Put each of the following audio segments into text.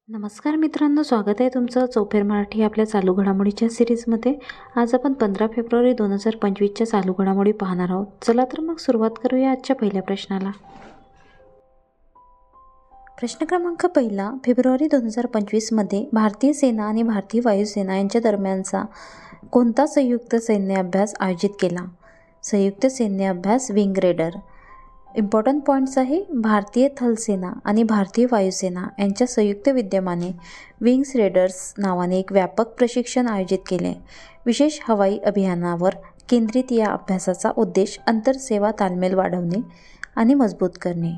नमस्कार मित्रांनो, स्वागत आहे तुमचं चौफेर मराठी आपल्या चालू घडामोडीच्या सिरीजमध्ये। आज आपण 15 फेब्रुवारी 2025च्या चालू घडामोडी पाहणार आहोत। चला तर मग सुरुवात करूया आजच्या पहिल्या प्रश्नाला। प्रश्न क्रमांक पहिला, फेब्रुवारी 2025मध्ये भारतीय सेना आणि भारतीय वायुसेना यांच्या दरम्यानचा कोणता संयुक्त सैन्य अभ्यास आयोजित केला? संयुक्त सैन्य अभ्यास विंग रेडर। इम्पॉर्टंट पॉईंट्स आहे, भारतीय थलसेना आणि भारतीय वायुसेना यांच्या संयुक्त विद्यमाने विंग्स रेडर्स नावाने एक व्यापक प्रशिक्षण आयोजित केले। विशेष हवाई अभियानावर केंद्रित या अभ्यासाचा उद्देश अंतरसेवा ताळमेळ वाढवणे आणि मजबूत करणे।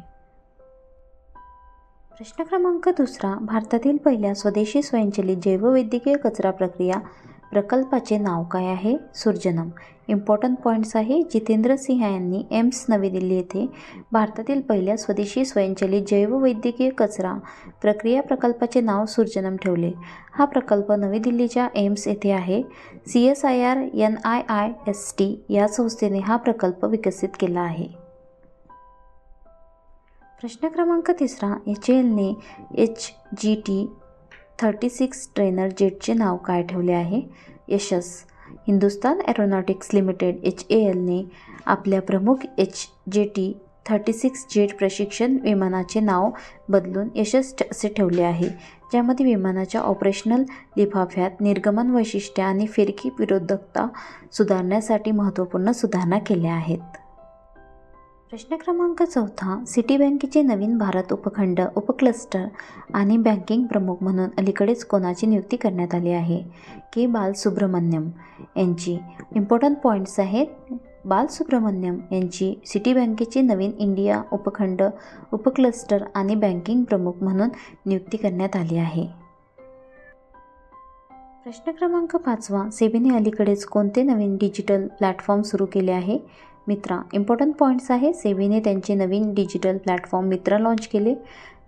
प्रश्न क्रमांक दुसरा, भारतातील पहिल्या स्वदेशी स्वयंचलित जैववैद्यकीय कचरा प्रक्रिया प्रकल्पाचे नाव काय आहे? सुरजनम। इम्पॉर्टंट पॉईंट्स आहे, जितेंद्र सिंह यांनी एम्स नवी दिल्ली येथे भारतातील पहिल्या स्वदेशी स्वयंचलित जैववैद्यकीय कचरा प्रक्रिया प्रकल्पाचे नाव सुरजनम ठेवले। हा प्रकल्प नवी दिल्लीच्या एम्स येथे आहे। CSIR NIIST या संस्थेने हा प्रकल्प विकसित केला आहे। प्रश्न क्रमांक तिसरा, HALने HGT-36 ट्रेनर जेटचे नाव काय ठेवले आहे? यशस। हिंदुस्तान एरोनॉटिक्स लिमिटेड HALने आपल्या प्रमुख HGT-36 जेट प्रशिक्षण विमानाचे नाव बदलून यशस असे ठेवले आहे, ज्यामध्ये विमानाच्या ऑपरेशनल लिफाफ्यात निर्गमन वैशिष्ट्ये आणि फिरकी विरोधकता सुधारण्यासाठी महत्त्वपूर्ण सुधारणा केल्या आहेत। प्रश्न क्रमांक चौथा, सिटी बँकेचे नवीन भारत उपखंड उपक्लस्टर आणि बँकिंग प्रमुख म्हणून अलीकडेच कोणाची नियुक्ती करण्यात आली आहे? के बालसुब्रमण्यम यांची। इम्पॉर्टंट पॉईंट्स आहेत, बालसुब्रमण्यम यांची सिटी बँकेचे नवीन इंडिया उपखंड उपक्लस्टर आणि बँकिंग प्रमुख म्हणून नियुक्ती करण्यात आली आहे। प्रश्न क्रमांक पाचवा, सेबीने अलीकडेच कोणते नवीन डिजिटल प्लॅटफॉर्म सुरू केले आहे? मित्रा। इम्पॉर्टंट पॉईंट्स आहे, सेबीने त्यांचे नवीन डिजिटल प्लॅटफॉर्म मित्रा लॉन्च केले।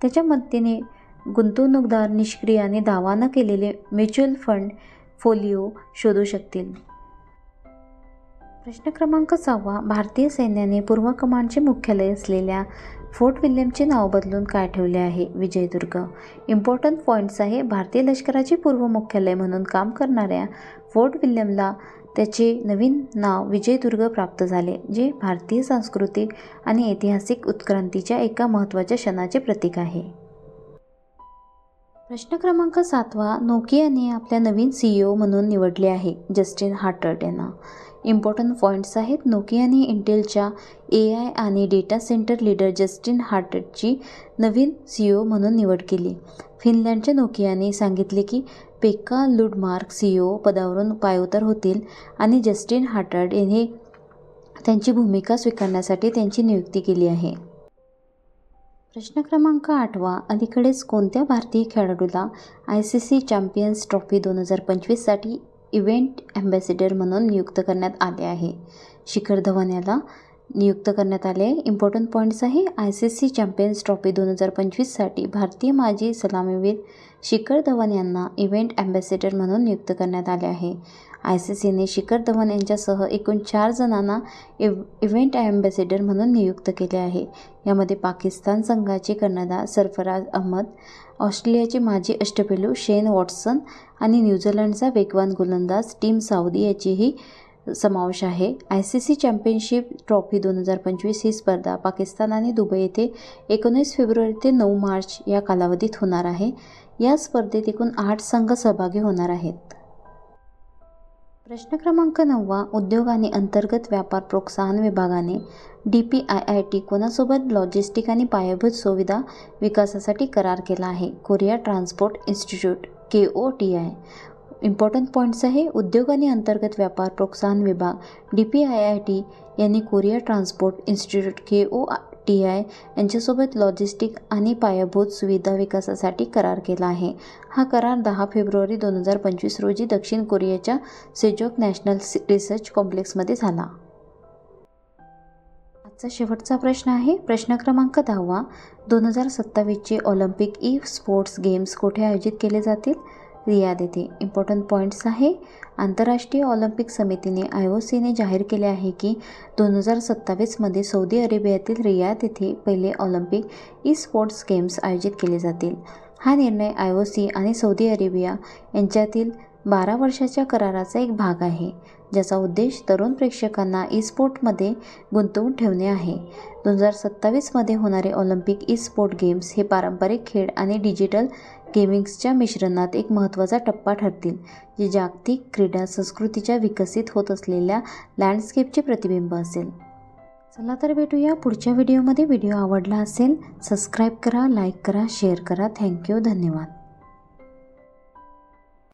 त्याच्या मदतीने गुंतवणूकदार निष्क्रिय आणि दावा न केलेले म्युच्युअल फंड फोलिओ शोधू शकतील। प्रश्न क्रमांक 6, भारतीय सैन्याने पूर्व कमांडचे मुख्यालय असलेल्या फोर्ट विल्यमचे नाव बदलून काय ठेवले आहे? विजयदुर्ग। इम्पॉर्टंट पॉईंट्स आहे, भारतीय लष्कराचे पूर्व मुख्यालय म्हणून काम करणाऱ्या फोर्ट विल्यमला त्याचे नवीन नाव विजयदुर्ग प्राप्त झाले, जे भारतीय सांस्कृतिक आणि ऐतिहासिक उत्क्रांतीच्या एका महत्त्वाच्या क्षणाचे प्रतीक आहे। प्रश्न क्रमांक 7, नोकियाने आपल्या नवीन CEO म्हणून निवडले आहे जस्टिन हार्टर्ट यांना। इम्पॉर्टंट पॉईंट्स आहेत, नोकियाने इंटेलच्या AI आणि डेटा सेंटर लीडर जस्टिन हार्टर्टची नवीन CEO म्हणून निवड केली। फिनलँडच्या नोकियाने सांगितले की पेक्का लुडमार्क CEO पदावरून पायउतार होतील आणि जस्टिन हार्टर्ट यांनी त्यांची भूमिका स्वीकारण्यासाठी त्यांची नियुक्ती केली आहे। प्रश्न क्रमांक 8, अलीकडेच कोणत्या भारतीय खेळाडूला ICC चॅम्पियन्स ट्रॉफी 2025 साठी इव्हेंट ॲम्बॅसेडर म्हणून नियुक्त करण्यात आले आहे? शिखर धवन याला नियुक्त करण्यात आले। इम्पॉर्टंट पॉईंट्स आहे, ICC चॅम्पियन्स ट्रॉफी 2025 साठी भारतीय माजी सलामीवीर शिखर धवन यांना इव्हेंट ॲम्बॅसेडर म्हणून नियुक्त करण्यात आले आहे। ICCने शिखर धवन यांच्यासह एकूण 4 जणांना इव्हेंट ॲम्बॅसेडर म्हणून नियुक्त केले आहे। यामध्ये पाकिस्तान संघाचे कर्णधार सरफराज अहमद, ऑस्ट्रेलियाचे माजी अष्टपैलू शेन वॉटसन आणि न्यूझीलंडचा वेगवान गोलंदाज टिम साऊदी याचीही समावेश आहे। ICC चॅम्पियनशिप ट्रॉफी 2025 ही स्पर्धा पाकिस्तान आणि दुबई येथे 19 फेब्रुवारी ते 9 मार्च या कालावधीत होणार आहे। या स्पर्धेत एकूण 8 संघ सहभागी होणार आहेत। प्रश्न क्रमांक 9, उद्योग आणि अंतर्गत व्यापार प्रोत्साहन विभागाने DPIIT कोणासोबत लॉजिस्टिक आणि पायाभूत सुविधा विकासासाठी करार केला आहे? Korea transport institute KOTI। Important points आहे, उद्योग आणि अंतर्गत व्यापार प्रोत्साहन विभाग DPIIT यांनी कोरिया ट्रान्सपोर्ट इन्स्टिट्यूट KOTI यांच्यासोबत लॉजिस्टिक आणि पायाभूत सुविधा विकासासाठी करार केला आहे। हा करार 10 फेब्रुवारी 2025 रोजी दक्षिण कोरियाच्या सेजोक नॅशनल रिसर्च कॉम्प्लेक्समध्ये झाला। आजचा शेवटचा प्रश्न आहे, प्रश्न क्रमांक 10, 2027चे ऑलिम्पिक स्पोर्ट्स गेम्स कोठे आयोजित केले जातील? रियाद येथे। इम्पॉर्टंट पॉईंट्स आहे, आंतरराष्ट्रीय ऑलिम्पिक समितीने IOCने जाहीर केले आहे की 2027मध्ये सौदी अरेबियातील रियाद येथे पहिले ऑलिम्पिक स्पोर्ट्स गेम्स आयोजित केले जातील। हा निर्णय IOC आणि सौदी अरेबिया यांच्यातील 12 वर्षाच्या कराराचा एक भाग आहे, ज्याचा उद्देश तरुण प्रेक्षकांना ई-स्पोर्टमध्ये गुंतवून ठेवणे आहे. 2027मध्ये होणारे ऑलिम्पिक ई-स्पोर्ट गेम्स हे पारंपरिक खेळ आणि डिजिटल गेमिंगच्या मिश्रणात एक महत्त्वाचा टप्पा ठरतील, जे जागतिक क्रीडा संस्कृतीच्या विकसित होत असलेल्या लँडस्केपचे प्रतिबिंब असेल. चला तर भेटूया पुढच्या व्हिडिओमध्ये. व्हिडिओ आवडला असेल सबस्क्राईब करा, लाईक करा, शेअर करा. थँक्यू. धन्यवाद.